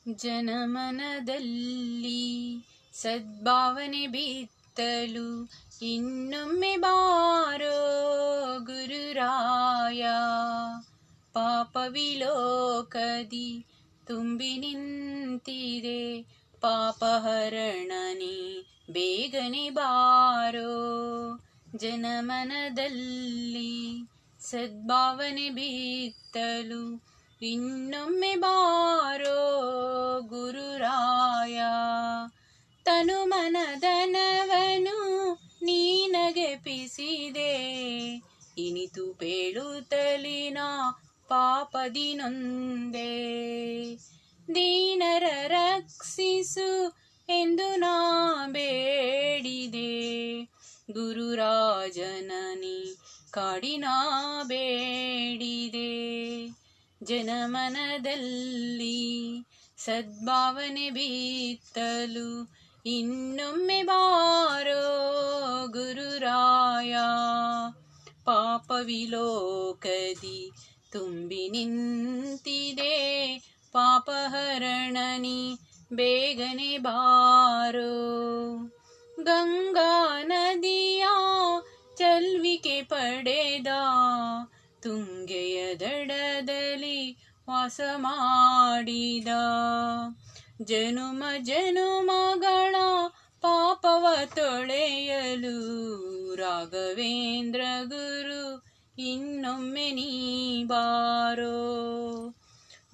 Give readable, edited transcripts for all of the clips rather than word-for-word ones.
ಜನಮನದಲ್ಲಿ ಸದ್ಭಾವನೆ ಬಿತ್ತಲು ಇನ್ನೊಮ್ಮೆ ಬಾರೋ ಗುರುರಾಯ. ಪಾಪ ವಿಲೋಕದಿ ತುಂಬಿ ನಿಂತಿದೆ, ಪಾಪಹರಣನಿ ಬೇಗನೆ ಬಾರೋ. ಜನಮನದಲ್ಲಿ ಸದ್ಭಾವನೆ ಬಿತ್ತಲು ಇನ್ನೊಮ್ಮೆ ಬಾರೋ ಗುರುರಾಯ. ತನು ಮನದನವನು ನೀನಗೆಪಿಸಿದೆ, ಇನಿತು ಪೇಳುತ್ತಲಿನ ಪಾಪದಿ ನೊಂದೆ. ದೀನರ ರಕ್ಷಿಸು ಎಂದು ನಾ ಬೇಡಿದೆ, ಗುರುರಾಜನನಿ ಕಾಡಿನ ಬೇಡಿದೆ. ಜನಮನದಲ್ಲಿ ಸದ್ಭಾವನೆ ಬಿತ್ತಲು ಇನ್ನೊಮ್ಮೆ ಬಾರೋ ಗುರುರಾಯ. ಪಾಪ ವಿಲೋಕದಿ ತುಂಬಿ ನಿಂತಿದೆ, ಪಾಪಹರಣನಿ ಬೇಗನೆ ಬಾರೋ. ಗಂಗಾ ನದಿಯ ಚಲ್ವಿಕೆ ಪಡೆದ ತುಂಗೆಯ ದಡದಲ್ಲಿ ವಾಸ ಮಾಡಿದ, ಜನುಮ ಜನುಮಗಳ ಪಾಪವ ತೊಳೆಯಲು ರಾಘವೇಂದ್ರ ಗುರು ಇನ್ನೊಮ್ಮೆ ನೀ ಬಾರೋ.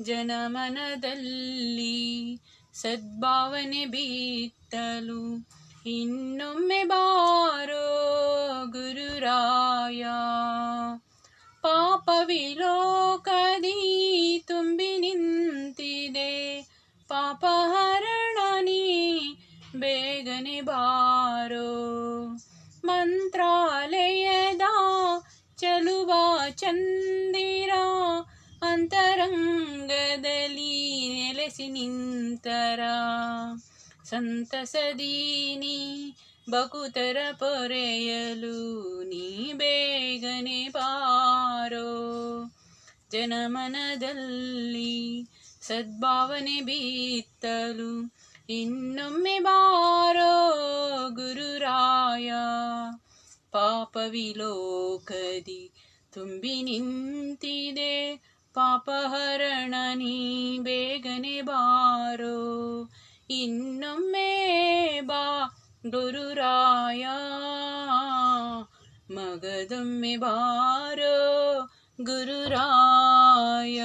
ಜನಮನದಲ್ಲಿ ಸದ್ಭಾವನೆ ಬಿತ್ತಲು ಇನ್ನೊಮ್ಮೆ ಬಾರೋ ಗುರುರಾಯ. ಪಾಪ ವಿಲೋಕದಿ ತುಂಬಿ ನಿಂತಿದೆ, ಪಾಪಹರಣನಿ ಬೇಗನೆ ಬಾರೋ. ಮಂತ್ರಾಲಯದ ಚಲುವ ಚಂದಿರ ಅಂತರಂಗದಲ್ಲಿ ನೆಲೆಸಿ ನಿಂತರ, ಸಂತಸದೀನಿ ಬಕುತರ ಪೊರೆಯಲು ನೀ ಬೇಗನೆ ಬಾರೋ. ಜನಮನದಲ್ಲಿ ಸದ್ಭಾವನೆ ಬಿತ್ತಲು ಇನ್ನೊಮ್ಮೆ ಬಾರೋ ಗುರುರಾಯ. ಪಾಪ ವಿಲೋಕದಿ ತುಂಬಿ ನಿಂತಿದೆ, ಪಾಪಹರಣನಿ ಬೇಗನೆ ಬಾರೋ. ಇನ್ನೊಮ್ಮೆ ಬಾ ಗುರುರಾಯ, ಮಗದೊಮ್ಮೆ ಬಾರೋ ಗುರುರಾಯ.